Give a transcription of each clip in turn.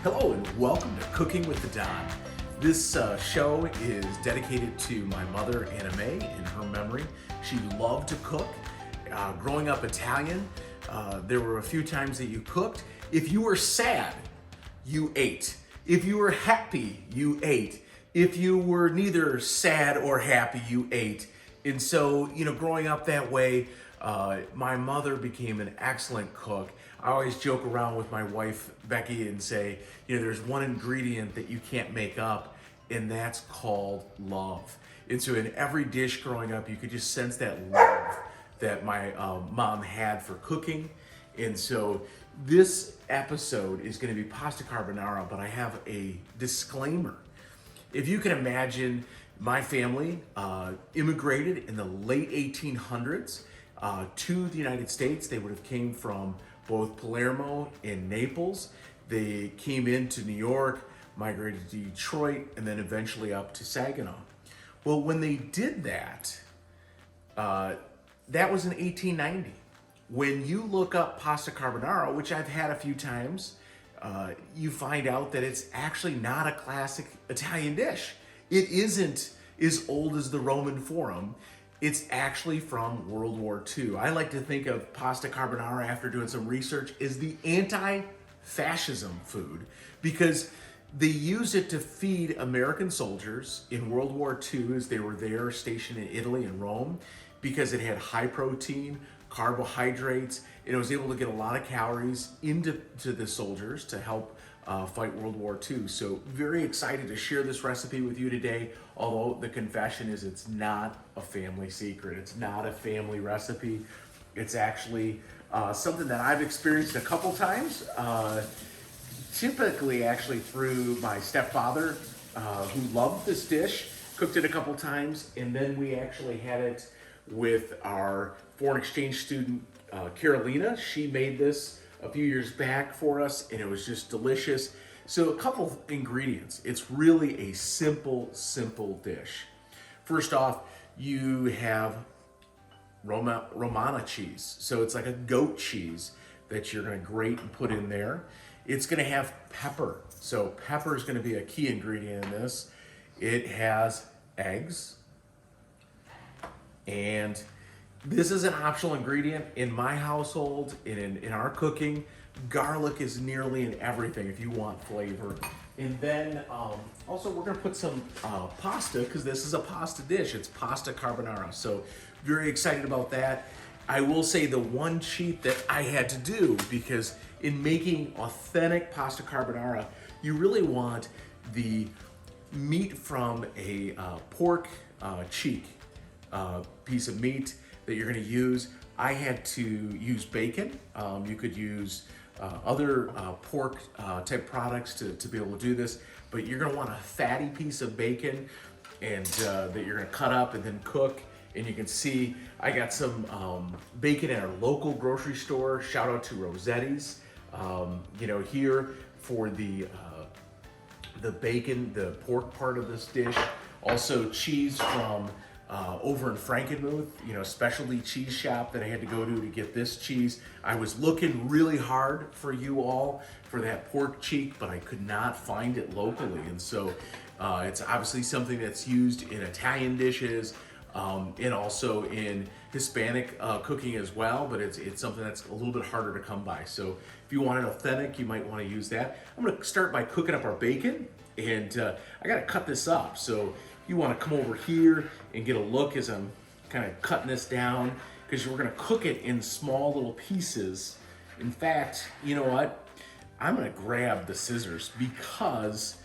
Hello and welcome to Cooking with the Don. This show is dedicated to my mother, Anna Mae, in her memory. She loved to cook. Growing up Italian, there were a few times that you cooked. If you were sad, you ate. If you were happy, you ate. If you were neither sad or happy, you ate. And so, growing up that way, my mother became an excellent cook. I always joke around with my wife, Becky, and say, there's one ingredient that you can't make up, and that's called love. And so in every dish growing up, you could just sense that love that my mom had for cooking. And so this episode is going to be pasta carbonara, but I have a disclaimer. If you can imagine, my family immigrated in the late 1800s to the United States. They would have came from both Palermo and Naples. They came into New York, migrated to Detroit, and then eventually up to Saginaw. Well, when they did that, that was in 1890. When you look up pasta carbonara, which I've had a few times, you find out that it's actually not a classic Italian dish. It isn't as old as the Roman Forum. It's actually from World War II. I like to think of pasta carbonara, after doing some research, as the anti-fascism food, because they used it to feed American soldiers in World War II as they were there stationed in Italy and Rome, because it had high protein, carbohydrates, and it was able to get a lot of calories into the soldiers to help fight World War II. So very excited to share this recipe with you today, although the confession is it's not a family secret. It's not a family recipe. It's actually something that I've experienced a couple times, typically actually through my stepfather, who loved this dish, cooked it a couple times, and then we actually had it with our foreign exchange student, Carolina. She made this a few years back for us, and it was just delicious. So a couple ingredients. It's really a simple dish. First off, you have Romana cheese. So it's like a goat cheese that you're gonna grate and put in there. It's gonna have pepper. So pepper is gonna be a key ingredient in this. It has eggs, and this is an optional ingredient in my household. In our cooking, garlic is nearly in everything if you want flavor. And then also we're gonna put some pasta, because this is a pasta dish. It's pasta carbonara, so very excited about that. I will say the one cheat that I had to do, because in making authentic pasta carbonara, you really want the meat from a pork cheek piece of meat that you're going to use. I had to use bacon. You could use other pork type products to be able to do this, but you're going to want a fatty piece of bacon, and that you're going to cut up and then cook. And you can see I got some bacon at our local grocery store. Shout out to Rossetti's. Here for the bacon, the pork part of this dish. Also cheese from over in Frankenmuth, specialty cheese shop that I had to go to get this cheese. I was looking really hard for you all for that pork cheek, but I could not find it locally. And so it's obviously something that's used in Italian dishes, and also in Hispanic cooking as well, but it's something that's a little bit harder to come by. So if you want it authentic, you might want to use that. I'm going to start by cooking up our bacon, and I got to cut this up. So you want to come over here and get a look as I'm kind of cutting this down, because we're going to cook it in small little pieces. In fact, you know what? I'm going to grab the scissors, because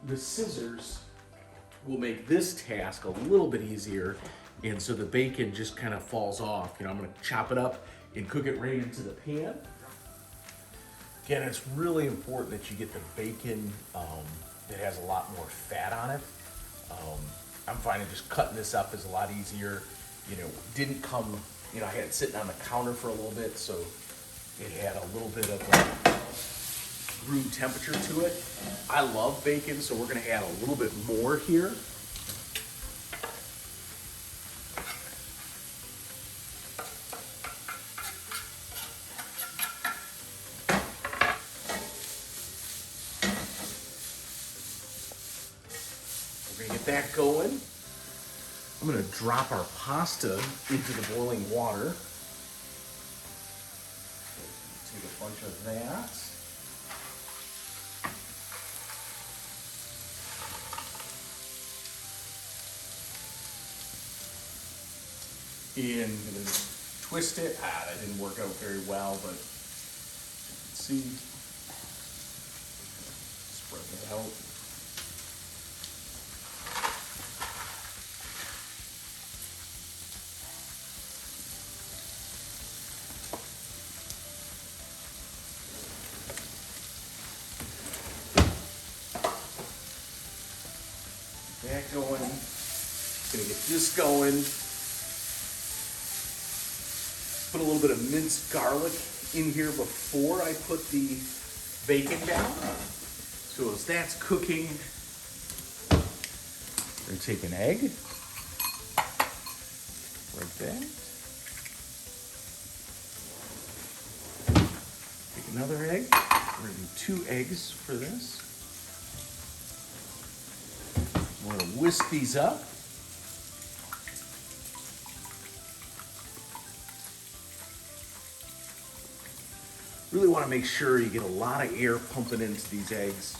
the scissors will make this task a little bit easier, and so the bacon just kind of falls off. I'm going to chop it up and cook it right into the pan. Again, it's really important that you get the bacon that has a lot more fat on it. I'm finding just cutting this up is a lot easier. Didn't come, I had it sitting on the counter for a little bit, so it had a little bit of room temperature to it. I love bacon, so we're gonna add a little bit more here. gonna get that going. I'm gonna drop our pasta into the boiling water. Take a bunch of that. And I'm gonna twist it. That didn't work out very well, but you can see. Spread it out. That going. Gonna get this going. Put a little bit of minced garlic in here before I put the bacon down. So as that's cooking, we're gonna take an egg, like that. Take another egg. We're gonna do 2 eggs for this. We're gonna whisk these up. Really want to make sure you get a lot of air pumping into these eggs.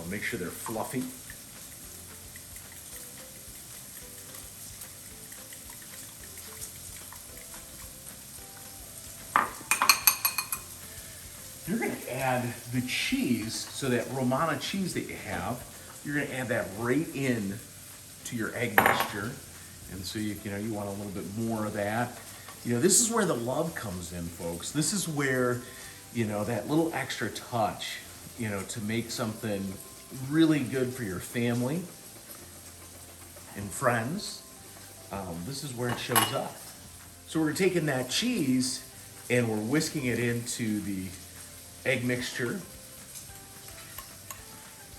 Make sure they're fluffy. You're going to add the cheese, so that Romana cheese that you have, you're going to add that right in to your egg mixture. And so you want a little bit more of that. This is where the love comes in, folks. This is where, that little extra touch, to make something really good for your family and friends. This is where it shows up. So we're taking that cheese and we're whisking it into the egg mixture.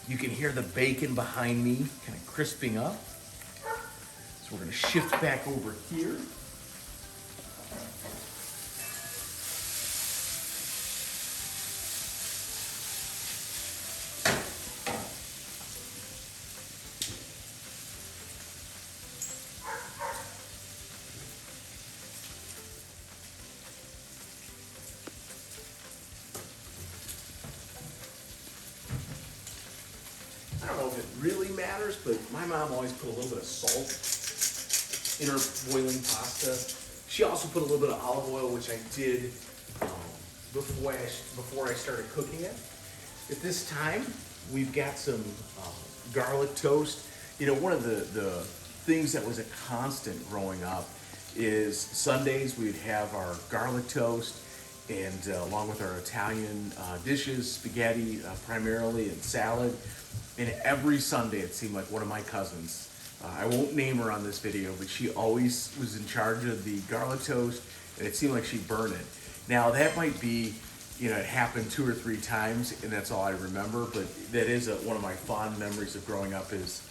You can hear the bacon behind me kind of crisping up. So we're going to shift back over here. I don't know if it really matters, but my mom always put a little bit of salt in her boiling pasta. She also put a little bit of olive oil, which I did before I started cooking it. At this time, we've got some garlic toast. One of the things that was a constant growing up is Sundays we'd have our garlic toast, and along with our Italian dishes, spaghetti primarily, and salad. And every Sunday it seemed like one of my cousins, I won't name her on this video, but she always was in charge of the garlic toast, and it seemed like she'd burn it. Now that might be, it happened 2 or 3 times, and that's all I remember, but that is one of my fond memories of growing up is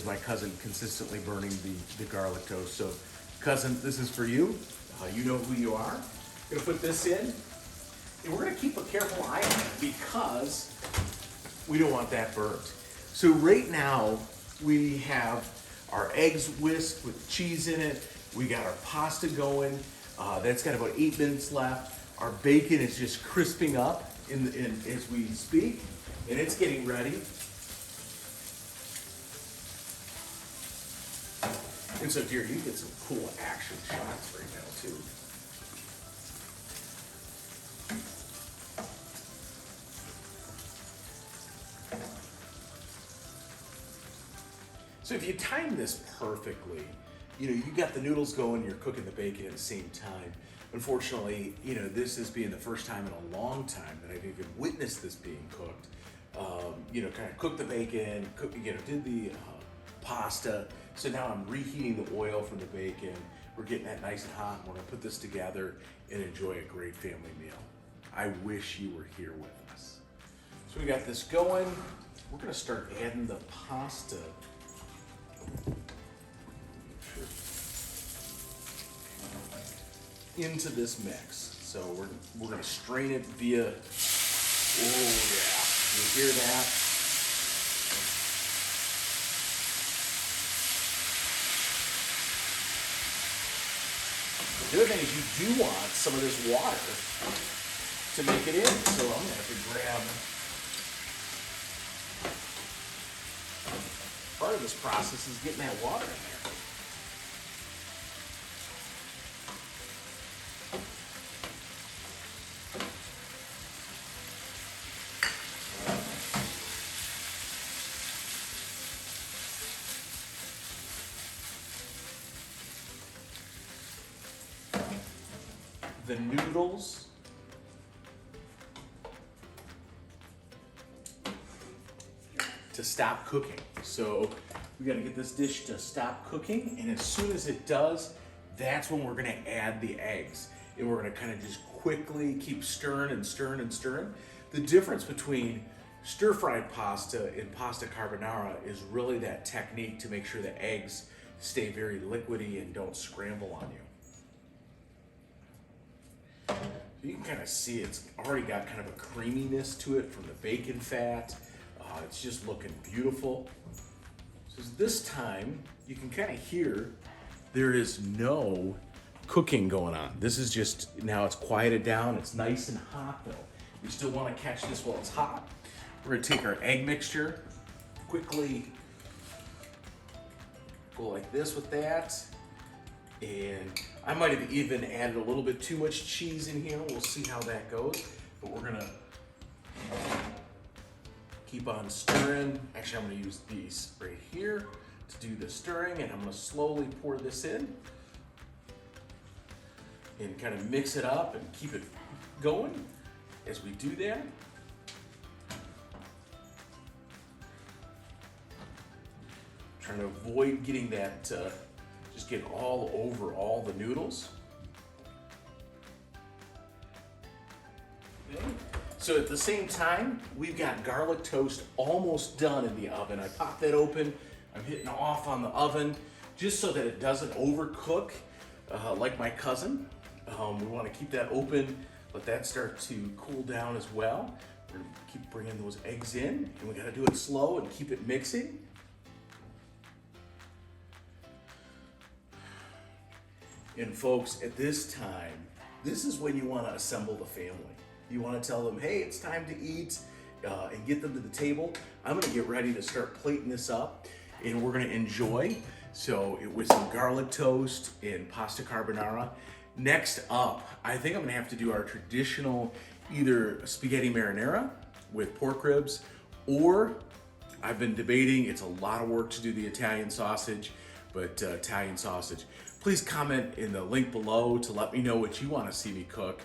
my cousin consistently burning the garlic toast. So cousin, this is for you. You know who you are. Gonna put this in, and we're gonna keep a careful eye on it because we don't want that burnt. So right now we have our eggs whisked with cheese in it. We got our pasta going. That's got about 8 minutes left. Our bacon is just crisping up as we speak, and it's getting ready. And so, dear, you get some cool action shots right now too. So if you time this perfectly, you got the noodles going, you're cooking the bacon at the same time. Unfortunately, this is being the first time in a long time that I've even witnessed this being cooked. Kind of cooked the bacon, did the pasta. So now I'm reheating the oil from the bacon. We're getting that nice and hot. We're gonna put this together and enjoy a great family meal. I wish you were here with us. So we got this going. We're gonna start adding the pasta into this mix. So we're gonna strain it via, oh yeah, you hear that? The other thing is you do want some of this water to make it in. So I'm gonna have to grab, part of this process is getting that water in there. The noodles to stop cooking. So we gotta get this dish to stop cooking, and as soon as it does, that's when we're gonna add the eggs. And we're gonna kind of just quickly keep stirring and stirring and stirring. The difference between stir-fried pasta and pasta carbonara is really that technique to make sure the eggs stay very liquidy and don't scramble on you. You can kind of see it's already got kind of a creaminess to it from the bacon fat. It's just looking beautiful. So this time, you can kind of hear there is no cooking going on. This is just, now it's quieted down. It's nice and hot though. We still want to catch this while it's hot. We're gonna take our egg mixture, quickly go like this with that. And I might have even added a little bit too much cheese in here. We'll see how that goes. But we're gonna keep on stirring. Actually, I'm gonna use these right here to do the stirring, and I'm gonna slowly pour this in and kind of mix it up and keep it going as we do that. Trying to avoid getting that just get all over all the noodles. Okay. So at the same time, we've got garlic toast almost done in the oven. I pop that open, I'm hitting off on the oven just so that it doesn't overcook like my cousin. We want to keep that open, let that start to cool down as well. We're gonna keep bringing those eggs in, and we gotta do it slow and keep it mixing. And folks, at this time, this is when you want to assemble the family. You want to tell them, hey, it's time to eat, and get them to the table. I'm gonna get ready to start plating this up, and we're gonna enjoy. So it was some garlic toast and pasta carbonara. Next up, I think I'm gonna have to do our traditional either spaghetti marinara with pork ribs, or I've been debating, it's a lot of work to do the Italian sausage, but Italian sausage. Please comment in the link below to let me know what you want to see me cook.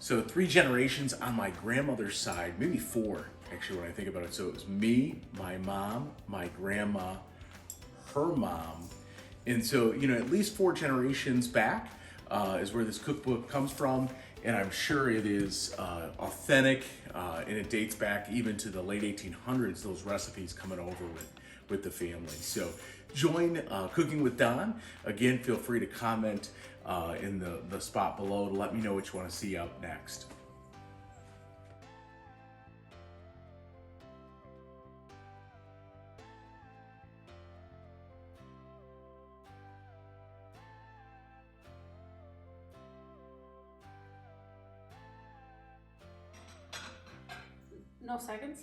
So 3 generations on my grandmother's side, maybe 4 actually when I think about it. So it was me, my mom, my grandma, her mom. And so, you know, at least 4 generations back is where this cookbook comes from. And I'm sure it is authentic, and it dates back even to the late 1800s, those recipes coming over with the family. So join Cooking with Don. Again, feel free to comment in the spot below to let me know what you want to see up next. No seconds?